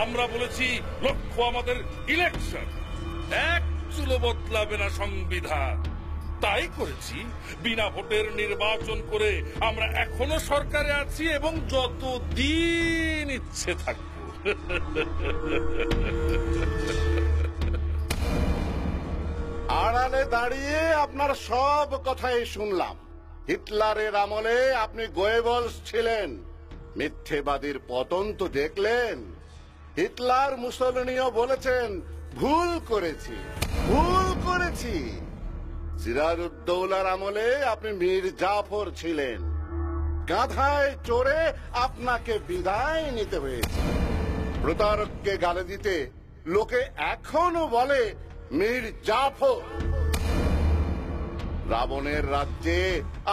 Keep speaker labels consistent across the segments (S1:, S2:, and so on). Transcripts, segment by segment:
S1: আমরা বলেছি লক্ষ্য আমাদের ইলেকশন, এক চুলো বদলাবে না সংবিধান। তাই করেছি, বিনা ভোটের নির্বাচন করে আমরা এখনো সরকারে আছি এবং যতদিন ইচ্ছে থাকবো।
S2: আড়ালে দাঁড়িয়ে আপনার সব কথাই শুনলাম। হিটলারের আমলে আপনি গোয়েবলস ছিলেন, মিথ্যেবাদীর পতন তো দেখলেন। হিটলার মুসলিনিও বলেছেন ভুল করেছি, ভুল করেছি। সিরাজউদ্দৌলার আমলে আপনি মীর জাফর ছিলেন, গাধায় চড়ে আপনাকে বিদায় নিতে হয়েছে। প্রতারককে গালে দিতে লোকে এখনো বলে মীর জাফর। রাবণের রাজ্যে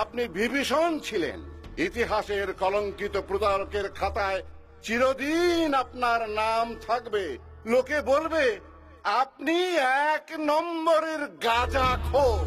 S2: আপনি বিভীষণ ছিলেন, ইতিহাসের কলঙ্কিত প্রতারকের খাতায় চিরদিন আপনার নাম থাকবে। লোকে বলবে আপনি এক নম্বরের গাঁজাখোর।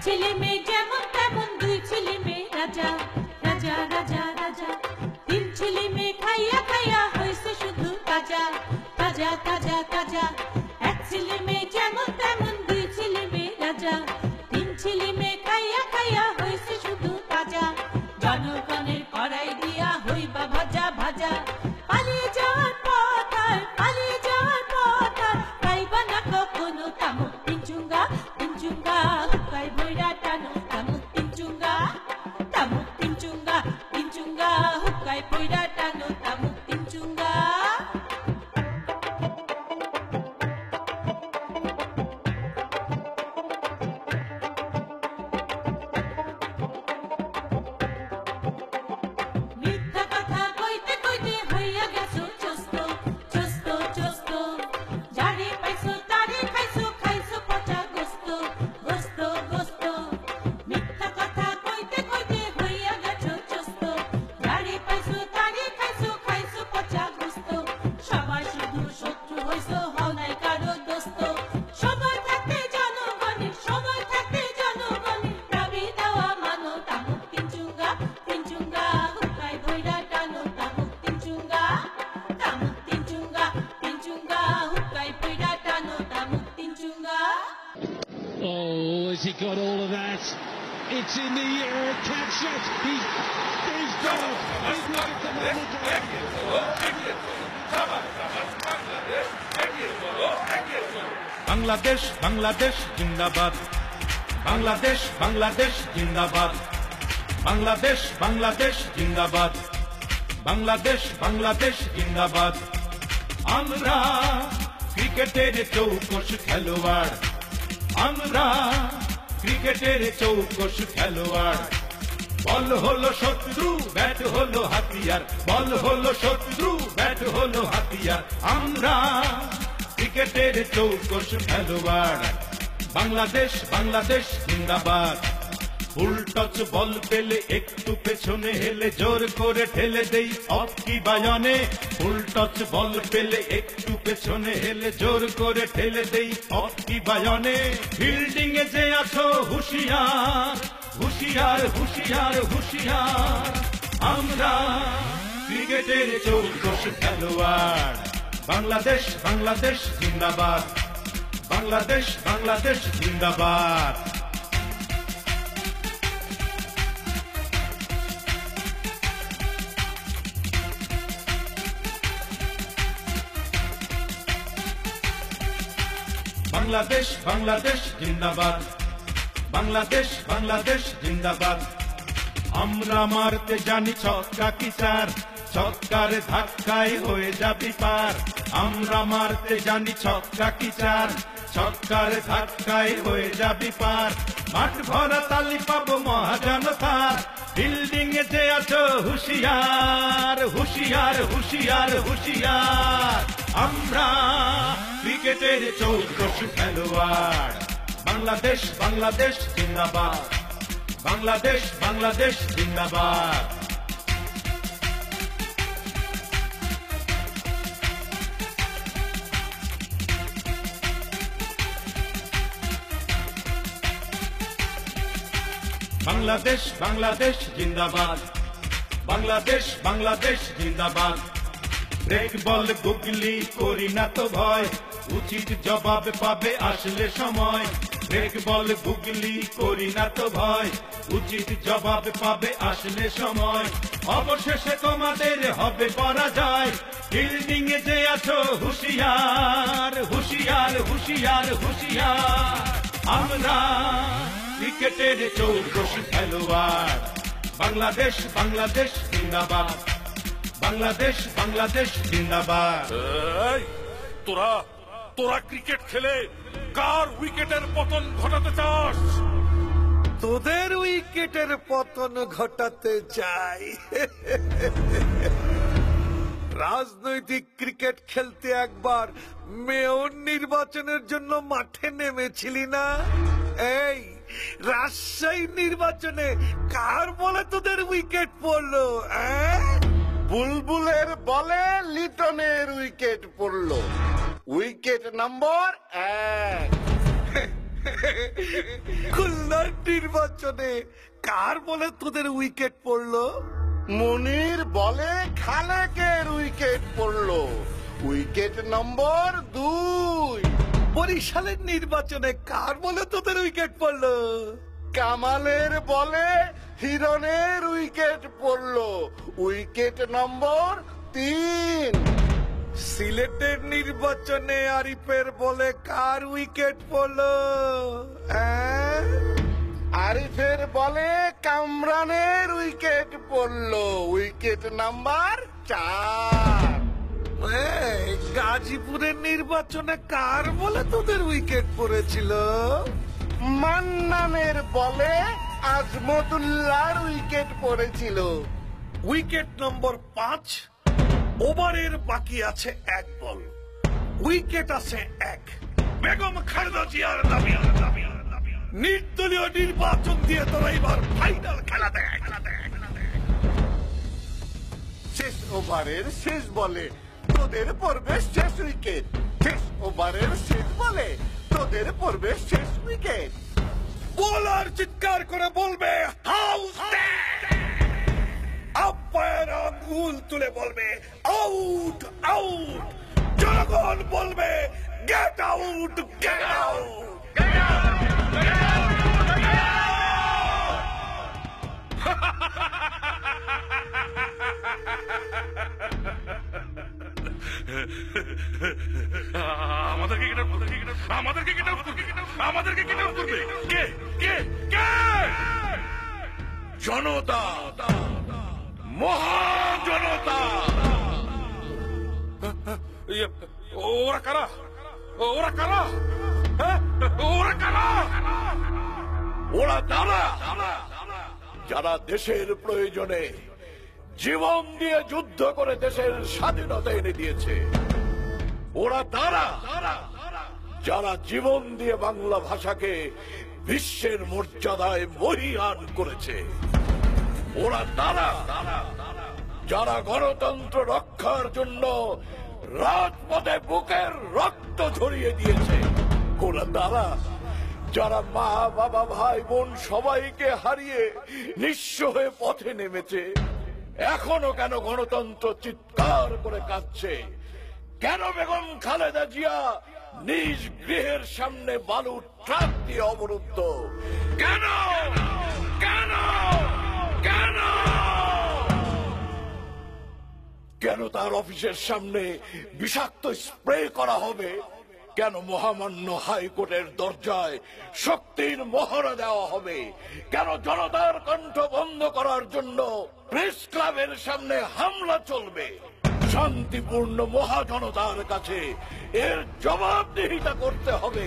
S3: ছেলে মেয়ে যেমন তেমন, দুই ছেলে মেয়ে রাজা রাজা রাজা রাজা। তিন ছেলে মেয়ে খাইয়া খাইয়া হয়েছে শুধু তাজা তাজা তাজা তাজা। এক ছেলে মেয়ে যেমন তেমন, দুই ছেলে মেয়ে রাজা। তিন ছেলে মেয়ে খাইয়া খাইয়া হয়েছে শুধু তাজা। জনগণের কড়াই দিয়া হইবা ভাজা ভাজা। পালিয়ে যাওয়ার পথ আর পালিয়ে যাওয়ার পথ আর পাইবা না কখনো তামুক তিনচুঙ্গা তিনচুঙ্গা। হুকাই ভৈরা টানো তামুক তিনচুঙ্গা তামুক তিনচুঙ্গা তিনচুঙ্গা। হুকাই ভৈরা টানো তামুক তিনচুঙ্গা। মিথ্যা কথা কইতে কইতে হইয়া গেছো চস্ত চস্ত চস্ত। যারে পাইছো তারে খাইছো খাইছো পচা গোস্ত গোস্ত গোস্ত। মিথ্যা কথা কইতে কইতে হইয়া গেছো চস্ত। যারে পাইছো তারে খাইছো খাইছো পচা গোস্ত। সবাই শুধু শত্রু হইছো, হও নাই কারো দোস্ত। সময় থাকতে জনগণের, সময় থাকতে জনগণের দাবি দেওয়া মানো তামুক তিনচুঙ্গা তিনচুঙ্গা। হুকাই ভৈরা টানো তামুক তিনচুঙ্গা তামুক তিনচুঙ্গা তিনচুঙ্গা। হুকাই ভৈরা টানো তামুক তিনচুঙ্গা।
S4: Oh, has he got all of that? It's in the air, catch it. He's got it. He's got it.
S5: Bangladesh Bangladesh জিন্দাবাদ, বাংলাদেশ বাংলাদেশ জিন্দাবাদ, বাংলাদেশ বাংলাদেশ জিন্দাবাদ, বাংলাদেশ বাংলাদেশ জিন্দাবাদ। আমরা ক্রিকেটের চৌকস খেলোয়াড়, আমরা ক্রিকেটের চৌকস খেলোয়াড়। বল হলো শত্রু, ব্যাট হলো হাতিয়ার, বল হলো শত্রু, ব্যাট হলো হাতিয়ার। আমরা ক্রিকেটের চৌকস খেলোয়াড়। বাংলাদেশ বাংলাদেশ জিন্দাবাদ। ফুল টচ বল পেলে একটু পেছনে হেলে জোর করে ঠেলে দেই অফ কি বায়নে। ফুল টচ বল পেলে একটু পেছনে হেলে জোর করে ঠেলে দেই অফ কি বায়নে। ফিল্ডিং এ যে আছো হুঁশিয়ার হুঁশিয়ার হুঁশিয়ার হুঁশিয়ার। আমরা ক্রিকেটের চৌকস খেলোয়াড়। বাংলাদেশ বাংলাদেশ জিন্দাবাদ, বাংলাদেশ বাংলাদেশ জিন্দাবাদ। বাংলাদেশ বাংলাদেশ জিন্দাবাদ, বাংলাদেশ বাংলাদেশ জিন্দাবাদ। আমরা মারতে জানি ছক্কা কি চার, ছক্কার ধাক্কায় হয়ে যাবি পার। আমরা মারতে জানি ছক্কা কি চার, ছক্কার ধাক্কায় হয়ে যাবি পার। মাঠ ভরা তালি পাবো মহাজনতার, বিল্ডিং এ যে আছো হুশিয়ার, হুশিয়ার হুশিয়ার হুশিয়ার। আমরা ক্রিকেটের চৌকস খেলোয়াড়। বাংলাদেশ বাংলাদেশ জিন্দাবাদ, বাংলাদেশ বাংলাদেশ জিন্দাবাদ। বাংলাদেশ বাংলাদেশ জিন্দাবাদ, বাংলাদেশ বাংলাদেশ জিন্দাবাদ। ব্রেক বল গুগলি করি না তো ভয়, উচিত জবাব পাবে আসলে সময়। ব্রেক বল গুগলি করি না তো ভয়, উচিত জবাব পাবে আসলে সময়। অবশেষে তোমাদের হবে পরাজয়, ফিল্ডিং এ যে আছো হুশিয়ার, হুশিয়ার হুশিয়ার হুশিয়ার। আমরা ক্রিকেটের চৌকস খেলোয়াড়। বাংলাদেশ বাংলাদেশ জিন্দাবাদ, বাংলাদেশ বাংলাদেশ জিন্দাবাদ।
S1: এই, তোরা তোরা ক্রিকেট খেলে কার উইকেটের পতন ঘটাতে চাস?
S6: তোদের উইকেটের পতন ঘটাতে চাই। রাজনৈতিক ক্রিকেট খেলতে একবার মেয়র নির্বাচনের জন্য মাঠে নেমেছিলি না? এই রাজশাহী নির্বাচনে কার বলে তোদের উইকেট পড়লো?
S2: বুলবুলের বলে লিটনের উইকেট পড়ল, উইকেট নম্বর 1।
S6: খুলনার নির্বাচনে কার বলে তোদের উইকেট পড়লো?
S2: মনির বলে খালেকের উইকেট পড়ল, উইকেট নম্বর 2।
S6: বরিশালের নির্বাচনে কার বলে তোদের উইকেট পড়লো?
S2: কামালের বলে হিরণের উইকেট পড়ল, উইকেট নম্বর 3।
S6: সিলেটের নির্বাচনে আরিফের বলে কার উইকেট পড়লো?
S2: আরিফের বলে কামরানের উইকেট পড়ল, উইকেট নাম্বার 4।
S6: গাজীপুরের নির্বাচনে কার বলে তোদের উইকেট পড়েছিল?
S2: মান্নানের বলে আজমতুল্লাহর উইকেট পড়েছিল,
S6: উইকেট নম্বর 5। ওভারের বাকি আছে 1 বল, উইকেট আছে 1। বেগম খালেদা জিয়ার দাবি নির্দলীয় নির্বাচন দিয়ে তোরা এবার ফাইনাল খেলা দেয়।
S2: শেষ ওভারের শেষ বলে তোদের পড়বে শেষ উইকেট, শেষ ওভারের শেষ বলে তোদের পড়বে শেষ উইকেট।
S6: বোলার চিৎকার করে বলবে হাউস, আম্পায়ার আঙ্গুল তুলে বলবে আউট আউট, জনগণ বলবে গেট আউট গেট আউট।
S1: আমাদেরকে গেট আউট করবে, আমাদেরকে গেট আউট করবে কে কে কে? জনতা, মহাজনতা। ওরা কারা? ওরা কারা? ওরা কারা?
S7: ওরা তারা যারা দেশের প্রয়োজনে জীবন দিয়ে যুদ্ধ করে দেশের স্বাধীনতা এনে দিয়েছে। ওরা তারা যারা জীবন দিয়ে বাংলা ভাষাকে বিশ্বের মর্যাদায় মহীয়ান করেছে। ওরা তারা যারা গণতন্ত্র রক্ষার জন্য রাজপথে বুকের রক্ত ঝরিয়ে দিয়েছে। ওরা তারা যারা মা বাবা ভাই বোন সবাইকে হারিয়ে নিঃস্ব হয়ে পথে নেমেছে। এখনো কেন গণতন্ত্র চিৎকার করে কাঁদছে? কেন বেগম খালেদা জিয়া নিজ গৃহের সামনে বালুর ট্রাক দিয়ে অবরুদ্ধ? কেন কেন কেন কেন তার অফিসের সামনে বিষাক্ত স্প্রে করা হবে? কেন মহামান্য হাইকোর্টের দরজায় শক্তির মহড়া দেওয়া হবে? কেন জনতার কণ্ঠ বন্ধ করার জন্য প্রেস ক্লাবের সামনে হামলা চলবে? শান্তিপূর্ণ মহাজনতার কাছে এর জবাবদিহিতা করতে হবে।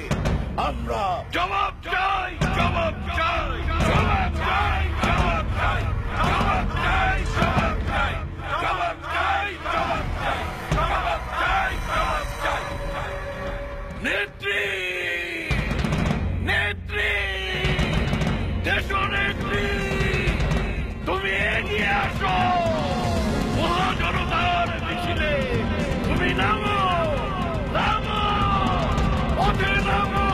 S7: আমরা জবাব চাই, জবাব চাই, জবাব চাই, জবাব চাই, জবাব চাই, জবাব চাই, জবাব চাই, জবাব চাই, জবাব চাই, জবাব চাই। নেত্রী, নেত্রী, দেশনেত্রী, তুমি এগিয়ে আসো। মহাজনতার মিছিলে তুমি নামো, নামো, পথে নামো।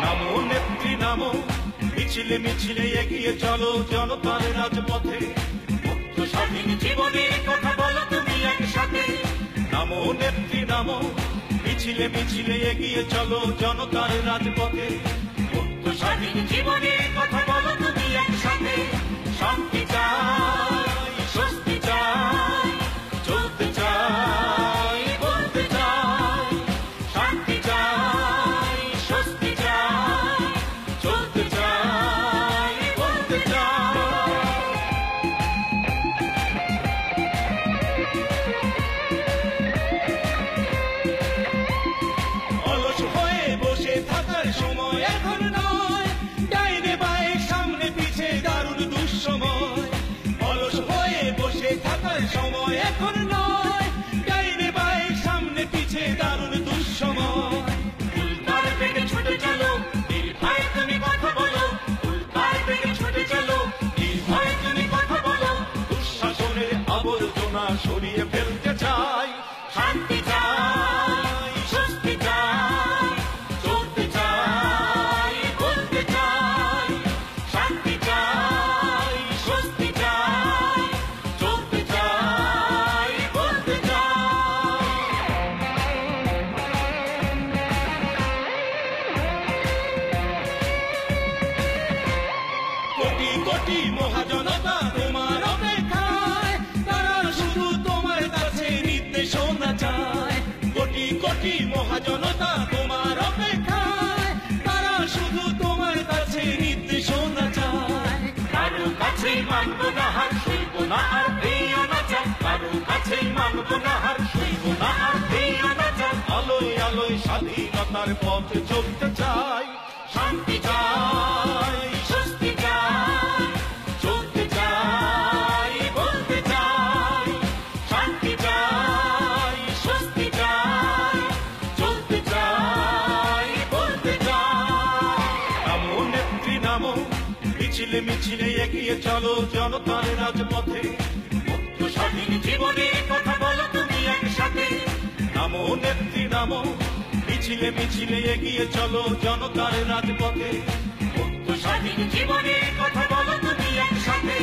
S5: নামো নেত্রী নামো, মিছিলে মিছিলে এগিয়ে চলো জনতার রাজপথে। মুক্ত স্বাধীন জীবনের কথা বলো তুমি একসাথে। নামো নেত্রী নামো, মিছিলে মিছিলে এগিয়ে চলো জনতার রাজপথে। মুক্ত স্বাধীন জীবনের কথা বলো তুমি একসাথে। শান্তি চাই, স্বস্তি চাই, চলতে চাই, বলতে চাই। শান্তি চাই, স্বস্তি চাই, চলতে চাই, বলতে চাই। অলস হয়ে বসে থাকার সময় এখন নয়, ডাইনে বায়ে সামনে পিছে দারুণ দুঃসময়। অলস হয়ে বসে থাকার সময় এখন নয়, ডাইনে বায়ে সামনে পিছে দারুণ দুঃসময়। উল্কার বেগে ছুটে চলো, নির্ভয়ে তুমি কথা বলো। উল্কার বেগে ছুটে চলো, নির্ভয়ে তুমি কথা বলো। দুঃশাসনের আবর্জনা সরিয়ে ফেলতে চাই। শান্তি চাই, স্বস্তি চাই, চলতে চাই, বলতে চাই। শান্তি চাই, স্বস্তি চাই, চলতে চাই, বলতে চাই। কোটি কোটি মহাজনতা তোমার অপেক্ষায়, তারা শুধু তোমার কাছে নির্দেশনা চায়। কোটি কোটি মহাজনতা তোমার অপেক্ষায়, তারা শুধু তোমার কাছে নির্দেশনা চায়। কারো কাছেই মানব না হার, সইব না আর দিও না চাই। কারো কাছেই মানব না হার, সইব না আর দিও না চাই। আলোয় আলোয় স্বাধীনতার পথে চলতে চাই। শান্তি চাই, স্বস্তি চাই, চলতে চাই, বলতে চাই। শান্তি চাই, স্বস্তি চাই, চলতে চাই, বলতে চাই। নামো নেত্রী নামো, মিছিলে মিছিলে এগিয়ে চলো জনতার রাজপথে। মুক্ত স্বাধীন জীবনের কথা বলো তুমি একসাথে। নামো নেত্রী নামো, মিছিলে মিছিলে এগিয়ে চলো জনতার রাজপথে। মুক্ত স্বাধীন জীবনের কথা বলো তুমি একসাথে।